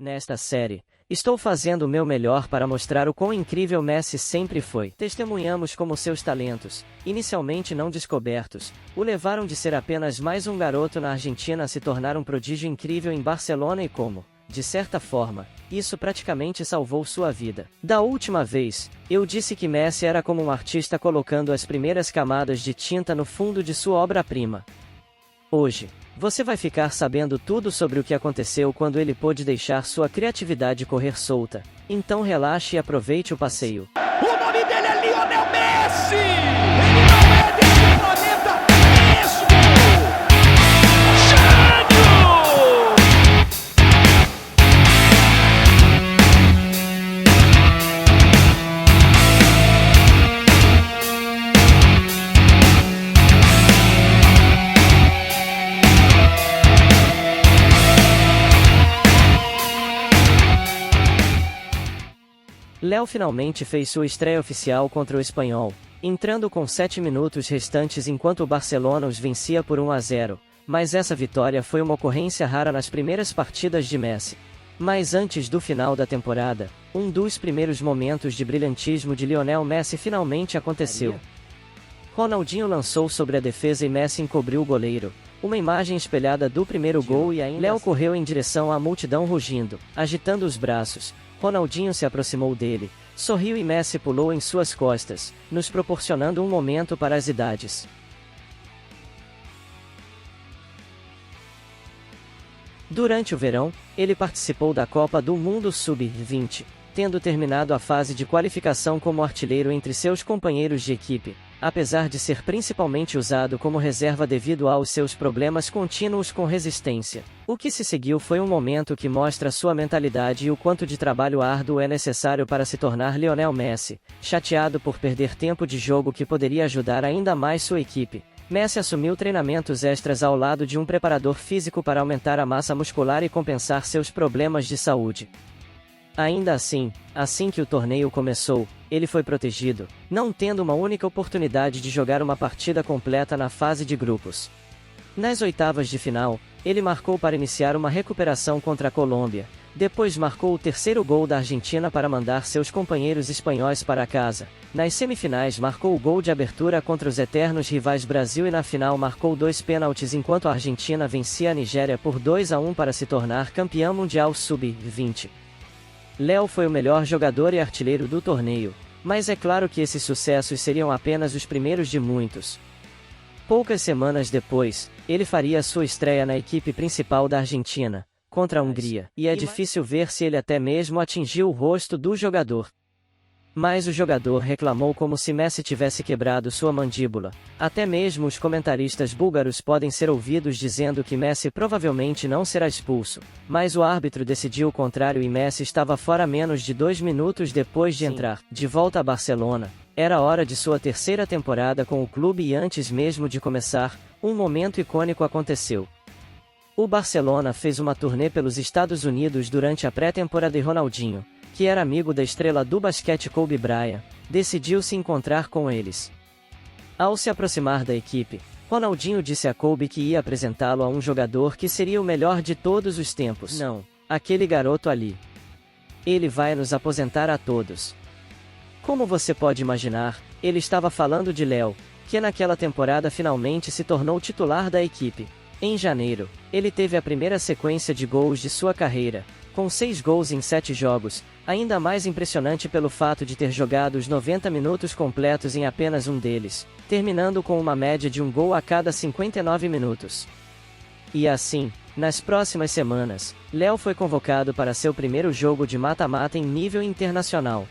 Nesta série, estou fazendo o meu melhor para mostrar o quão incrível Messi sempre foi. Testemunhamos como seus talentos, inicialmente não descobertos, o levaram de ser apenas mais um garoto na Argentina a se tornar um prodígio incrível em Barcelona e como, de certa forma, isso praticamente salvou sua vida. Da última vez, eu disse que Messi era como um artista colocando as primeiras camadas de tinta no fundo de sua obra-prima. Hoje, você vai ficar sabendo tudo sobre o que aconteceu quando ele pôde deixar sua criatividade correr solta. Então relaxe e aproveite o passeio. O nome dele é Lionel Messi! Ele não é desse planeta mesmo! Léo finalmente fez sua estreia oficial contra o Espanhol, entrando com 7 minutos restantes enquanto o Barcelona os vencia por 1-0, mas essa vitória foi uma ocorrência rara nas primeiras partidas de Messi. Mas antes do final da temporada, um dos primeiros momentos de brilhantismo de Lionel Messi finalmente aconteceu. Ronaldinho lançou sobre a defesa e Messi encobriu o goleiro, uma imagem espelhada do primeiro gol e ainda Léo correu em direção à multidão rugindo, agitando os braços. Ronaldinho se aproximou dele, sorriu e Messi pulou em suas costas, nos proporcionando um momento para as idades. Durante o verão, ele participou da Copa do Mundo Sub-20, tendo terminado a fase de qualificação como artilheiro entre seus companheiros de equipe, apesar de ser principalmente usado como reserva devido aos seus problemas contínuos com resistência. O que se seguiu foi um momento que mostra sua mentalidade e o quanto de trabalho árduo é necessário para se tornar Lionel Messi. Chateado por perder tempo de jogo que poderia ajudar ainda mais sua equipe, Messi assumiu treinamentos extras ao lado de um preparador físico para aumentar a massa muscular e compensar seus problemas de saúde. Ainda assim que o torneio começou, ele foi protegido, não tendo uma única oportunidade de jogar uma partida completa na fase de grupos. Nas oitavas de final, ele marcou para iniciar uma recuperação contra a Colômbia, depois marcou o terceiro gol da Argentina para mandar seus companheiros espanhóis para casa. Nas semifinais marcou o gol de abertura contra os eternos rivais Brasil e na final marcou 2 pênaltis enquanto a Argentina vencia a Nigéria por 2-1 para se tornar campeã mundial sub-20. Léo foi o melhor jogador e artilheiro do torneio, mas é claro que esses sucessos seriam apenas os primeiros de muitos. Poucas semanas depois, ele faria sua estreia na equipe principal da Argentina, contra a Hungria, e é difícil ver se ele até mesmo atingiu o rosto do jogador. Mas o jogador reclamou como se Messi tivesse quebrado sua mandíbula. Até mesmo os comentaristas búlgaros podem ser ouvidos dizendo que Messi provavelmente não será expulso, mas o árbitro decidiu o contrário e Messi estava fora menos de 2 minutos depois de entrar. De volta a Barcelona, era hora de sua terceira temporada com o clube e antes mesmo de começar, um momento icônico aconteceu. O Barcelona fez uma turnê pelos Estados Unidos durante a pré-temporada e Ronaldinho, que era amigo da estrela do basquete Kobe Bryant, decidiu se encontrar com eles. Ao se aproximar da equipe, Ronaldinho disse a Kobe que ia apresentá-lo a um jogador que seria o melhor de todos os tempos. Não, aquele garoto ali. Ele vai nos aposentar a todos. Como você pode imaginar, ele estava falando de Léo, que naquela temporada finalmente se tornou titular da equipe. Em janeiro, ele teve a primeira sequência de gols de sua carreira, com 6 gols em 7 jogos, ainda mais impressionante pelo fato de ter jogado os 90 minutos completos em apenas um deles, terminando com uma média de um gol a cada 59 minutos. E assim, nas próximas semanas, Léo foi convocado para seu primeiro jogo de mata-mata em nível internacional.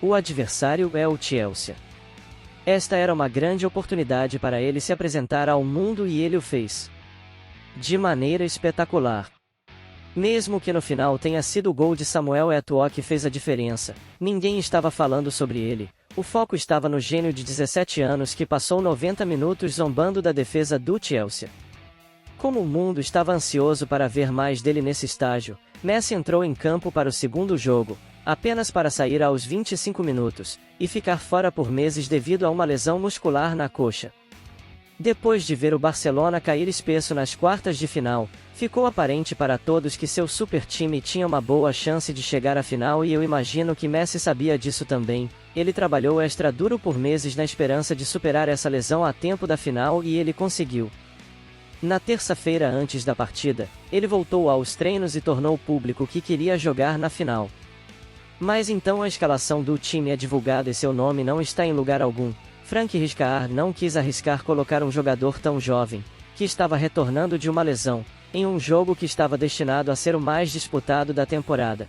O adversário é o Chelsea. Esta era uma grande oportunidade para ele se apresentar ao mundo e ele o fez de maneira espetacular. Mesmo que no final tenha sido o gol de Samuel Eto'o que fez a diferença, ninguém estava falando sobre ele. O foco estava no gênio de 17 anos que passou 90 minutos zombando da defesa do Chelsea. Como o mundo estava ansioso para ver mais dele nesse estágio, Messi entrou em campo para o segundo jogo, apenas para sair aos 25 minutos, e ficar fora por meses devido a uma lesão muscular na coxa. Depois de ver o Barcelona cair espesso nas quartas de final, ficou aparente para todos que seu super time tinha uma boa chance de chegar à final e eu imagino que Messi sabia disso também. Ele trabalhou extra duro por meses na esperança de superar essa lesão a tempo da final e ele conseguiu. Na terça-feira antes da partida, ele voltou aos treinos e tornou público que queria jogar na final. Mas então a escalação do time é divulgada e seu nome não está em lugar algum. Frank Rijkaard não quis arriscar colocar um jogador tão jovem, que estava retornando de uma lesão, em um jogo que estava destinado a ser o mais disputado da temporada.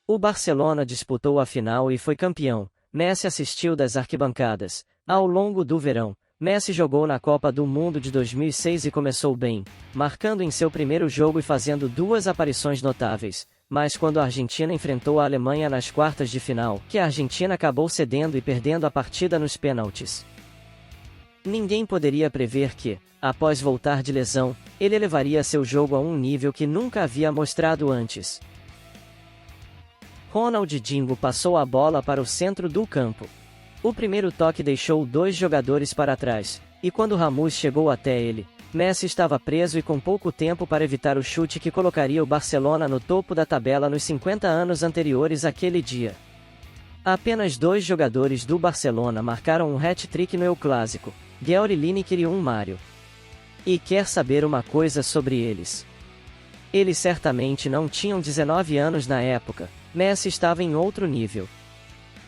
O Barcelona disputou a final e foi campeão. Messi assistiu das arquibancadas. Ao longo do verão, Messi jogou na Copa do Mundo de 2006 e começou bem, marcando em seu primeiro jogo e fazendo 2 aparições notáveis. Mas quando a Argentina enfrentou a Alemanha nas quartas de final, que a Argentina acabou cedendo e perdendo a partida nos pênaltis. Ninguém poderia prever que, após voltar de lesão, ele elevaria seu jogo a um nível que nunca havia mostrado antes. Ronaldinho passou a bola para o centro do campo. O primeiro toque deixou 2 jogadores para trás, e quando Ramos chegou até ele, Messi estava preso e com pouco tempo para evitar o chute que colocaria o Barcelona no topo da tabela nos 50 anos anteriores àquele dia. Apenas 2 jogadores do Barcelona marcaram um hat-trick no El Clásico, Gheorghe Lineker e Mário. E quer saber uma coisa sobre eles? Eles certamente não tinham 19 anos na época. Messi estava em outro nível.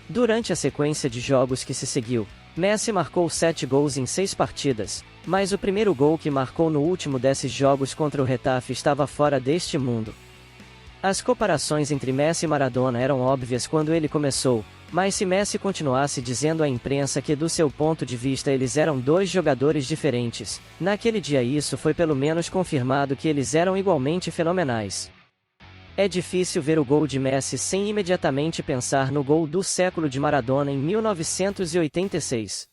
Durante a sequência de jogos que se seguiu, Messi marcou 7 gols em 6 partidas, mas o primeiro gol que marcou no último desses jogos contra o Getafe estava fora deste mundo. As comparações entre Messi e Maradona eram óbvias quando ele começou, mas se Messi continuasse dizendo à imprensa que do seu ponto de vista eles eram 2 jogadores diferentes, naquele dia isso foi pelo menos confirmado que eles eram igualmente fenomenais. É difícil ver o gol de Messi sem imediatamente pensar no gol do século de Maradona em 1986.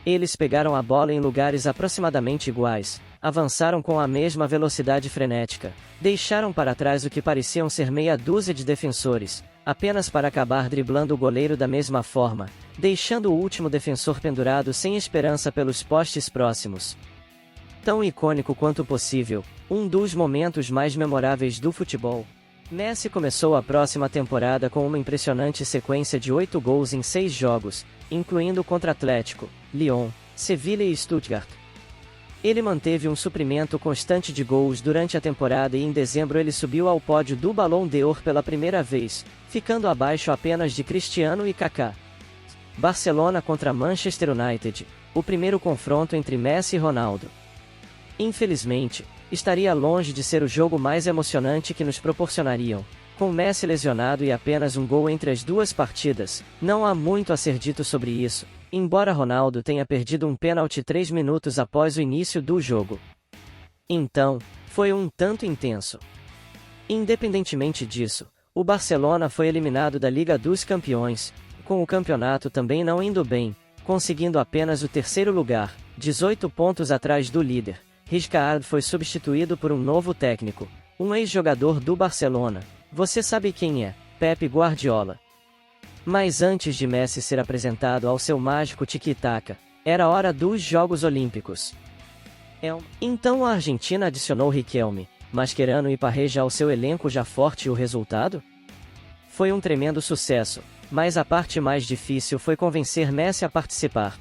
Eles pegaram a bola em lugares aproximadamente iguais, avançaram com a mesma velocidade frenética, deixaram para trás o que pareciam ser meia dúzia de defensores, apenas para acabar driblando o goleiro da mesma forma, deixando o último defensor pendurado sem esperança pelos postes próximos. Tão icônico quanto possível, um dos momentos mais memoráveis do futebol. Messi começou a próxima temporada com uma impressionante sequência de 8 gols em 6 jogos, incluindo contra Atlético, Lyon, Sevilha e Stuttgart. Ele manteve um suprimento constante de gols durante a temporada e em dezembro ele subiu ao pódio do Ballon d'Or pela primeira vez, ficando abaixo apenas de Cristiano e Kaká. Barcelona contra Manchester United, o primeiro confronto entre Messi e Ronaldo. Infelizmente, estaria longe de ser o jogo mais emocionante que nos proporcionariam. Com Messi lesionado e apenas um gol entre as 2 partidas, não há muito a ser dito sobre isso, embora Ronaldo tenha perdido um pênalti 3 minutos após o início do jogo. Então, foi um tanto intenso. Independentemente disso, o Barcelona foi eliminado da Liga dos Campeões, com o campeonato também não indo bem, conseguindo apenas o 3º lugar, 18 pontos atrás do líder. Rijkaard foi substituído por um novo técnico, um ex-jogador do Barcelona. Você sabe quem é? Pep Guardiola. Mas antes de Messi ser apresentado ao seu mágico tiki-taka, era hora dos Jogos Olímpicos. Então a Argentina adicionou Riquelme, Mascherano e Parreja ao seu elenco já forte e o resultado? Foi um tremendo sucesso, mas a parte mais difícil foi convencer Messi a participar.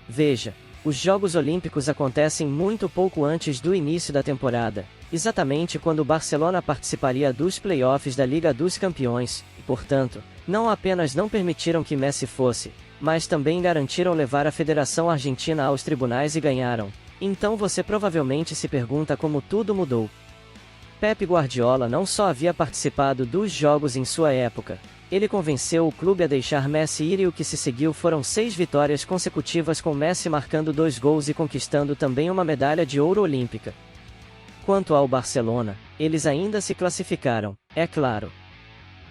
Veja, os Jogos Olímpicos acontecem muito pouco antes do início da temporada, exatamente quando o Barcelona participaria dos playoffs da Liga dos Campeões, e portanto, não apenas não permitiram que Messi fosse, mas também garantiram levar a Federação Argentina aos tribunais e ganharam. Então você provavelmente se pergunta como tudo mudou. Pep Guardiola não só havia participado dos jogos em sua época, ele convenceu o clube a deixar Messi ir e o que se seguiu foram 6 vitórias consecutivas com Messi marcando 2 gols e conquistando também uma medalha de ouro olímpica. Quanto ao Barcelona, eles ainda se classificaram, é claro.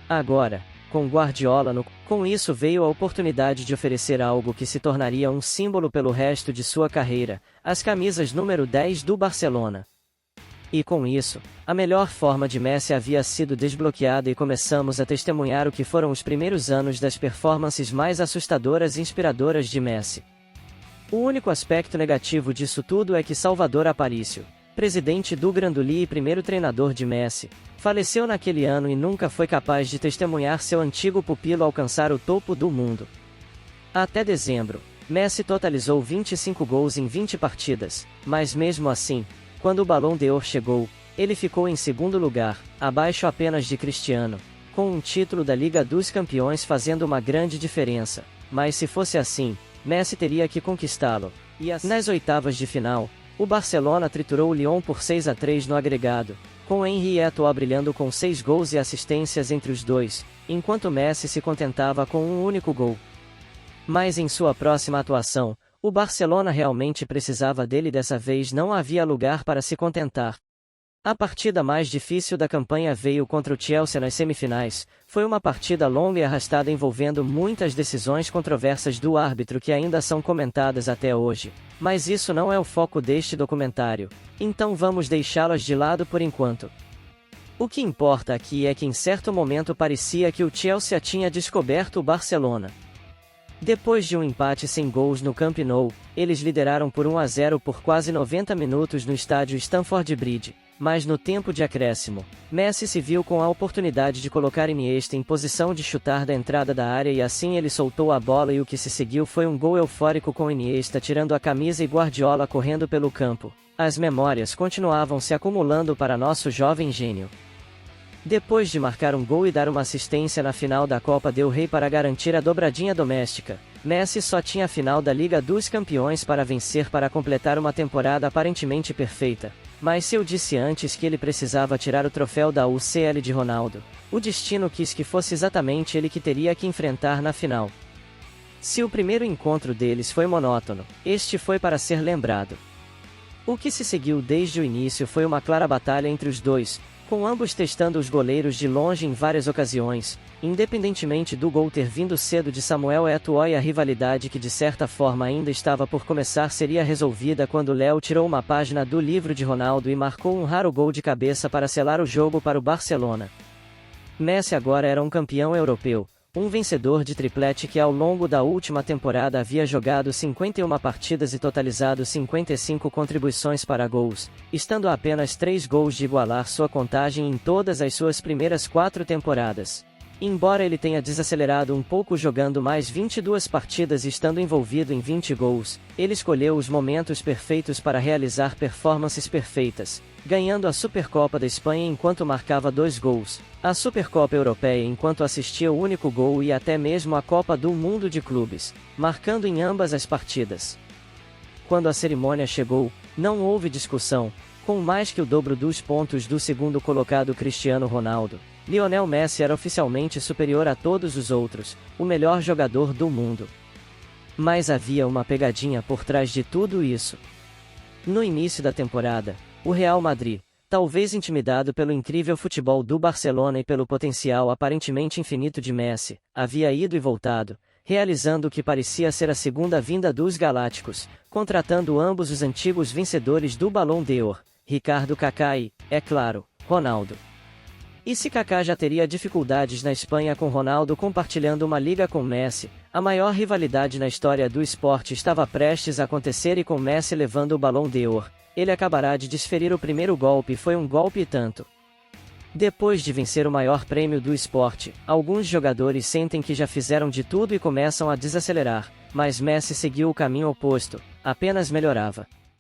Agora, com Guardiola com isso veio a oportunidade de oferecer algo que se tornaria um símbolo pelo resto de sua carreira, as camisas número 10 do Barcelona. E com isso, a melhor forma de Messi havia sido desbloqueada e começamos a testemunhar o que foram os primeiros anos das performances mais assustadoras e inspiradoras de Messi. O único aspecto negativo disso tudo é que Salvador Aparício, presidente do Granduli e primeiro treinador de Messi, faleceu naquele ano e nunca foi capaz de testemunhar seu antigo pupilo alcançar o topo do mundo. Até dezembro, Messi totalizou 25 gols em 20 partidas, mas mesmo assim, quando o Ballon d'Or chegou, ele ficou em segundo lugar, abaixo apenas de Cristiano, com um título da Liga dos Campeões fazendo uma grande diferença, mas se fosse assim, Messi teria que conquistá-lo. Nas oitavas de final, o Barcelona triturou o Lyon por 6-3 no agregado, com Henry Eto'o brilhando com 6 gols e assistências entre os dois, enquanto Messi se contentava com um único gol. Mas em sua próxima atuação, o Barcelona realmente precisava dele e dessa vez não havia lugar para se contentar. A partida mais difícil da campanha veio contra o Chelsea nas semifinais. Foi uma partida longa e arrastada envolvendo muitas decisões controversas do árbitro que ainda são comentadas até hoje. Mas isso não é o foco deste documentário, então vamos deixá-las de lado por enquanto. O que importa aqui é que em certo momento parecia que o Chelsea tinha descoberto o Barcelona. Depois de um empate sem gols no Camp Nou, eles lideraram por 1-0 por quase 90 minutos no estádio Stamford Bridge. Mas no tempo de acréscimo, Messi se viu com a oportunidade de colocar Iniesta em posição de chutar da entrada da área e assim ele soltou a bola e o que se seguiu foi um gol eufórico com Iniesta tirando a camisa e Guardiola correndo pelo campo. As memórias continuavam se acumulando para nosso jovem gênio. Depois de marcar um gol e dar uma assistência na final da Copa del Rey para garantir a dobradinha doméstica, Messi só tinha a final da Liga dos Campeões para vencer para completar uma temporada aparentemente perfeita. Mas se eu disse antes que ele precisava tirar o troféu da UCL de Ronaldo, o destino quis que fosse exatamente ele que teria que enfrentar na final. Se o primeiro encontro deles foi monótono, este foi para ser lembrado. O que se seguiu desde o início foi uma clara batalha entre os dois, com ambos testando os goleiros de longe em várias ocasiões, independentemente do gol ter vindo cedo de Samuel Eto'o e a rivalidade que de certa forma ainda estava por começar seria resolvida quando Léo tirou uma página do livro de Ronaldo e marcou um raro gol de cabeça para selar o jogo para o Barcelona. Messi agora era um campeão europeu, um vencedor de triplete que ao longo da última temporada havia jogado 51 partidas e totalizado 55 contribuições para gols, estando a apenas 3 gols de igualar sua contagem em todas as suas primeiras 4 temporadas. Embora ele tenha desacelerado um pouco jogando mais 22 partidas e estando envolvido em 20 gols, ele escolheu os momentos perfeitos para realizar performances perfeitas, ganhando a Supercopa da Espanha enquanto marcava 2 gols, a Supercopa Europeia enquanto assistia o único gol e até mesmo a Copa do Mundo de Clubes, marcando em ambas as partidas. Quando a cerimônia chegou, não houve discussão, com mais que o dobro dos pontos do segundo colocado Cristiano Ronaldo. Lionel Messi era oficialmente superior a todos os outros, o melhor jogador do mundo. Mas havia uma pegadinha por trás de tudo isso. No início da temporada, o Real Madrid, talvez intimidado pelo incrível futebol do Barcelona e pelo potencial aparentemente infinito de Messi, havia ido e voltado, realizando o que parecia ser a segunda vinda dos Galácticos, contratando ambos os antigos vencedores do Ballon d'Or, Ricardo Kaká e, é claro, Ronaldo. E se Kaká já teria dificuldades na Espanha com Ronaldo compartilhando uma liga com Messi, a maior rivalidade na história do esporte estava prestes a acontecer e com Messi levando o Ballon d'Or, ele acabará de desferir o primeiro golpe e foi um golpe e tanto. Depois de vencer o maior prêmio do esporte, alguns jogadores sentem que já fizeram de tudo e começam a desacelerar, mas Messi seguiu o caminho oposto, apenas melhorava.